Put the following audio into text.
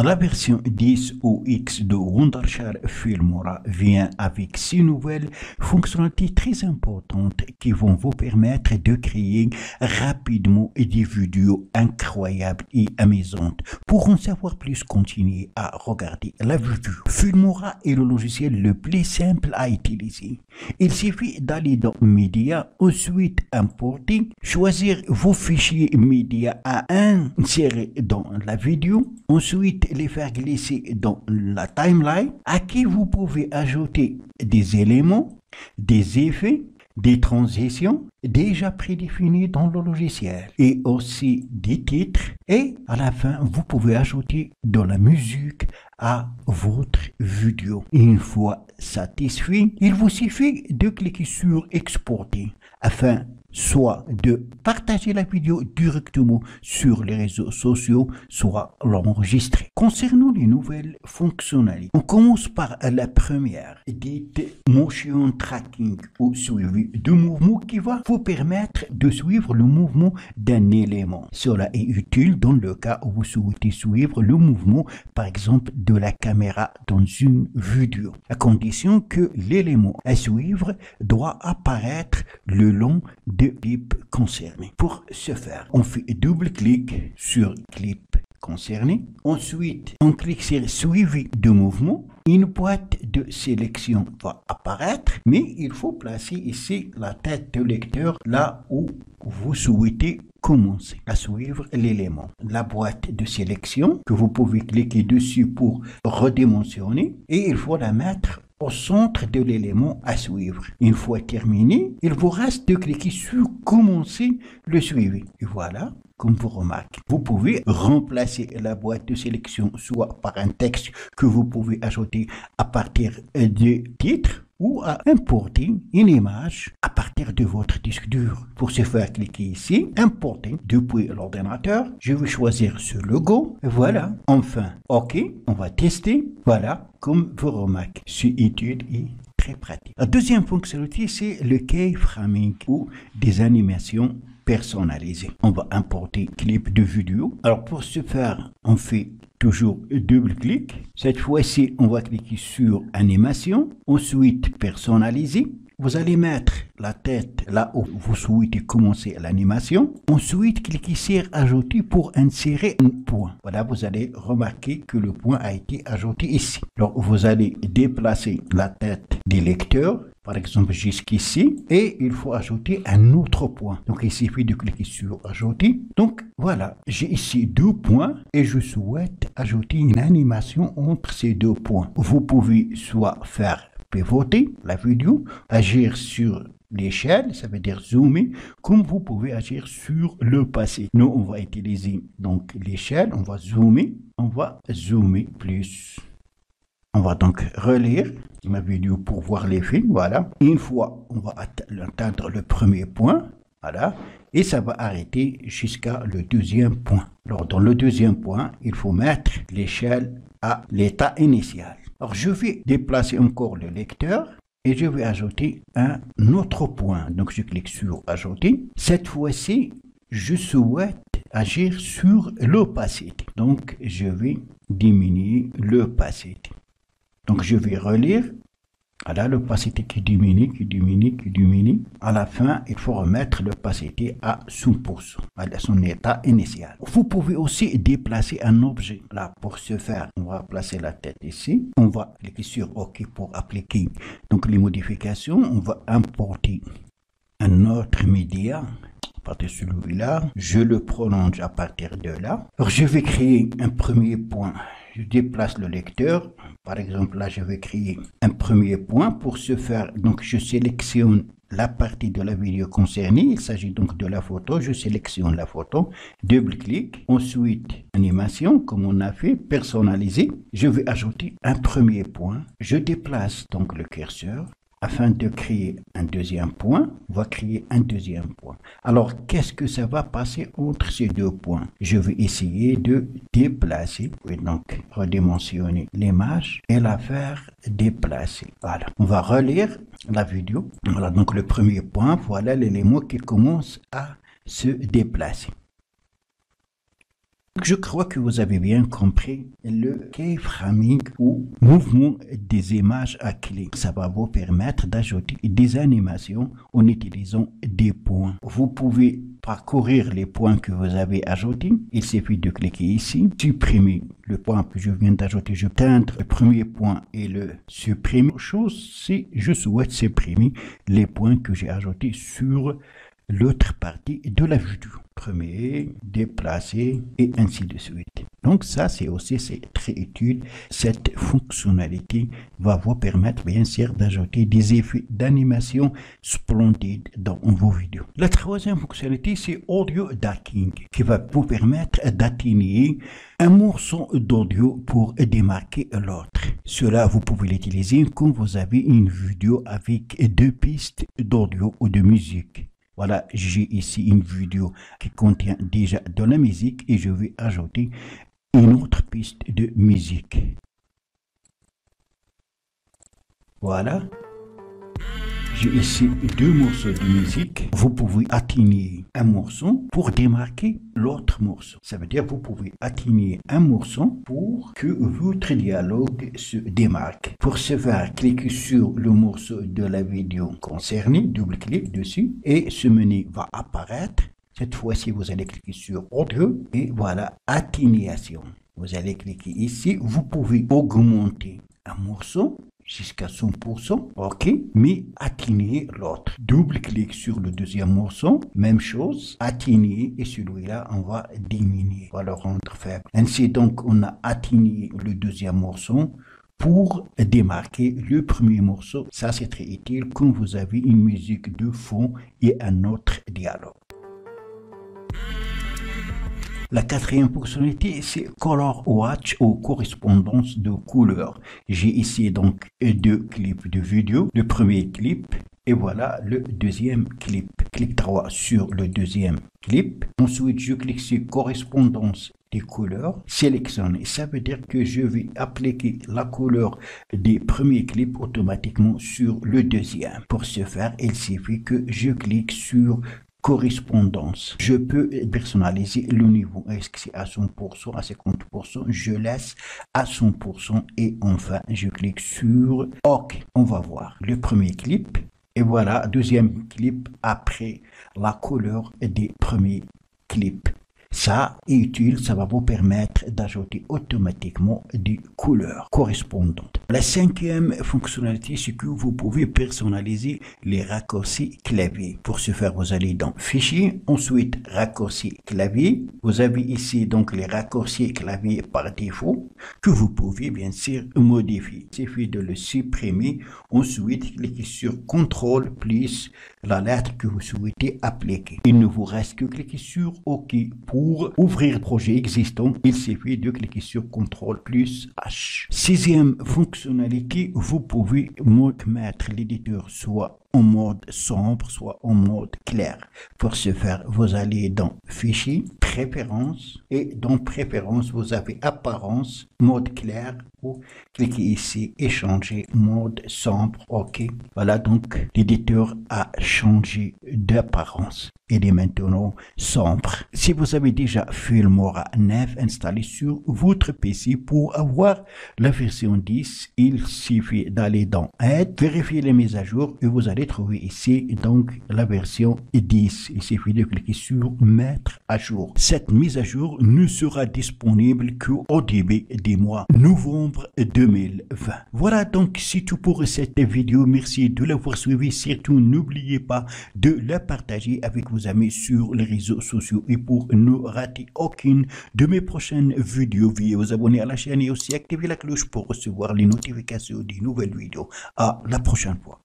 La version 10 OX de Wondershare Filmora vient avec 6 nouvelles fonctionnalités très importantes qui vont vous permettre de créer rapidement des vidéos incroyables et amusantes. Pour en savoir plus, continuez à regarder la vidéo. Filmora est le logiciel le plus simple à utiliser. Il suffit d'aller dans Média, ensuite Importer, choisir vos fichiers médias à insérer dans la vidéo, ensuite les faire glisser dans la timeline, à qui vous pouvez ajouter des éléments, des effets, des transitions déjà prédéfinis dans le logiciel et aussi des titres, et à la fin vous pouvez ajouter de la musique à votre vidéo. Une fois satisfait, il vous suffit de cliquer sur exporter afin soit de partager la vidéo directement sur les réseaux sociaux, soit l'enregistrer. Concernant les nouvelles fonctionnalités, on commence par la première, dite Motion Tracking ou suivi de mouvement, qui va vous permettre de suivre le mouvement d'un élément. Cela est utile dans le cas où vous souhaitez suivre le mouvement, par exemple, de la caméra dans une vidéo, à condition que l'élément à suivre doit apparaître le long de clip concerné. Pour ce faire, on fait double-clic sur clip concerné. Ensuite, on clique sur suivi de mouvement. Une boîte de sélection va apparaître, mais il faut placer ici la tête de lecteur là où vous souhaitez commencer à suivre l'élément. La boîte de sélection que vous pouvez cliquer dessus pour redimensionner, et il faut la mettre au centre de l'élément à suivre. Une fois terminé, il vous reste de cliquer sur commencer le suivi. Et voilà, comme vous remarquez, vous pouvez remplacer la boîte de sélection soit par un texte que vous pouvez ajouter à partir du titre, ou à importer une image à partir de votre disque dur. Pour ce faire, cliquez ici, importer depuis l'ordinateur. Je vais choisir ce logo. Voilà. Enfin, OK, on va tester. Voilà, comme vous remarquez, c'est utile et très pratique. La deuxième fonctionnalité, c'est le keyframing ou des animations personnalisées. On va importer clip de vidéo. Alors pour ce faire, on fait toujours double-clic. Cette fois-ci, on va cliquer sur animation, ensuite personnaliser. Vous allez mettre la tête là où vous souhaitez commencer l'animation. Ensuite, cliquez sur ajouter pour insérer un point. Voilà, vous allez remarquer que le point a été ajouté ici. Alors, vous allez déplacer la tête des lecteurs, par exemple jusqu'ici, et il faut ajouter un autre point. Donc, il suffit de cliquer sur ajouter. Donc, voilà, j'ai ici 2 points et je souhaite ajouter une animation entre ces 2 points. Vous pouvez soit faire pivoter la vidéo, agir sur l'échelle, ça veut dire zoomer, comme vous pouvez agir sur le passé. Nous, on va utiliser donc l'échelle, on va zoomer plus. On va donc relire ma vidéo pour voir l'effet, voilà. Une fois, on va atteindre le premier point, voilà, et ça va arrêter jusqu'à le deuxième point. Alors, dans le deuxième point, il faut mettre l'échelle à l'état initial. Alors, je vais déplacer encore le lecteur et je vais ajouter un autre point. Donc, je clique sur ajouter. Cette fois-ci, je souhaite agir sur l'opacité. Donc, je vais diminuer l'opacité. Donc, je vais relire. Voilà, l'opacité qui diminue. À la fin, il faut remettre l'opacité à 100%, à son état initial. Vous pouvez aussi déplacer un objet. Là, pour ce faire, on va placer la tête ici. On va cliquer sur OK pour appliquer donc les modifications. On va importer un autre média. À partir de celui-là, je le prolonge à partir de là. Alors, je vais créer un premier point. Je déplace le lecteur. Par exemple, là, je vais créer un premier point. Pour ce faire, donc, je sélectionne la partie de la vidéo concernée. Il s'agit donc de la photo. Je sélectionne la photo. Double-clic. Ensuite, animation, comme on a fait, personnaliser. Je vais ajouter un premier point. Je déplace donc le curseur. Afin de créer un deuxième point, on va créer un deuxième point. Alors, qu'est-ce que ça va passer entre ces 2 points? Je vais essayer de déplacer, et donc redimensionner l'image et la faire déplacer. Voilà, on va relire la vidéo. Voilà, donc le premier point, voilà l'élément qui commence à se déplacer. Je crois que vous avez bien compris le keyframing ou mouvement des images à clé. Ça va vous permettre d'ajouter des animations en utilisant des points. Vous pouvez parcourir les points que vous avez ajoutés. Il suffit de cliquer ici, supprimer le point que je viens d'ajouter. Je teindre le premier point et le supprimer. Chose si je souhaite supprimer les points que j'ai ajoutés sur l'autre partie de la vidéo. Premier, déplacer et ainsi de suite. Donc ça c'est très utile. Cette fonctionnalité va vous permettre bien sûr d'ajouter des effets d'animation splendides dans vos vidéos. La troisième fonctionnalité c'est Audio Ducking qui va vous permettre d'atténuer un morceau d'audio pour démarquer l'autre. Cela vous pouvez l'utiliser quand vous avez une vidéo avec deux pistes d'audio ou de musique. Voilà, j'ai ici une vidéo qui contient déjà de la musique et je vais ajouter une autre piste de musique. Voilà. J'ai ici deux morceaux de musique. Vous pouvez atténuer un morceau pour démarquer l'autre morceau. Ça veut dire que vous pouvez atténuer un morceau pour que votre dialogue se démarque. Pour ce faire, cliquez sur le morceau de la vidéo concerné, double-clic dessus et ce menu va apparaître. Cette fois-ci, vous allez cliquer sur Audio et voilà, atténuation. Vous allez cliquer ici. Vous pouvez augmenter un morceau jusqu'à 100%, ok, mais atténuer l'autre. Double-clic sur le deuxième morceau, même chose, atténuer et celui-là, on va diminuer, on va le rendre faible. Ainsi donc, on a atténué le deuxième morceau pour démarquer le premier morceau. Ça, c'est très utile quand vous avez une musique de fond et un autre dialogue. La quatrième fonctionnalité, c'est Color Watch ou correspondance de couleurs. J'ai ici donc deux clips de vidéo. Le premier clip et voilà le deuxième clip. Clic droit sur le deuxième clip. Ensuite, je clique sur correspondance des couleurs. Sélectionner. Ça veut dire que je vais appliquer la couleur des premiers clips automatiquement sur le deuxième. Pour ce faire, il suffit que je clique sur correspondance. Je peux personnaliser le niveau. Est-ce que c'est à 100%, à 50%? Je laisse à 100% et enfin, je clique sur OK. On va voir le premier clip et voilà, deuxième clip après la couleur des premiers clips. Ça est utile, ça va vous permettre d'ajouter automatiquement des couleurs correspondantes. La cinquième fonctionnalité, c'est que vous pouvez personnaliser les raccourcis clavier. Pour ce faire, vous allez dans Fichier, ensuite Raccourcis clavier. Vous avez ici donc les raccourcis clavier par défaut que vous pouvez bien sûr modifier. Il suffit de le supprimer. Ensuite, cliquez sur CTRL plus la lettre que vous souhaitez appliquer. Il ne vous reste que cliquer sur OK. Pour ouvrir le projet existant, il suffit de cliquer sur CTRL plus H. Sixième fonctionnalité, vous pouvez mettre l'éditeur soit en mode sombre, soit en mode clair. Pour ce faire, vous allez dans Fichier, Préférences et dans Préférences, vous avez Apparence, mode clair ou cliquez ici et changez mode sombre. OK. Voilà donc l'éditeur a changé d'apparence. Il est maintenant sombre. Si vous avez déjà Filmora 9 installé sur votre PC pour avoir la version 10, il suffit d'aller dans Aide, vérifier les mises à jour et vous allez trouver ici donc la version 10. Il suffit de cliquer sur Mettre à jour. Cette mise à jour ne sera disponible qu'au début du mois novembre 2020. Voilà donc c'est tout pour cette vidéo. Merci de l'avoir suivi. Surtout n'oubliez pas de la partager avec vos amis sur les réseaux sociaux et pour ne rater aucune de mes prochaines vidéos, veuillez vous abonner à la chaîne et aussi activer la cloche pour recevoir les notifications des nouvelles vidéos. À la prochaine fois.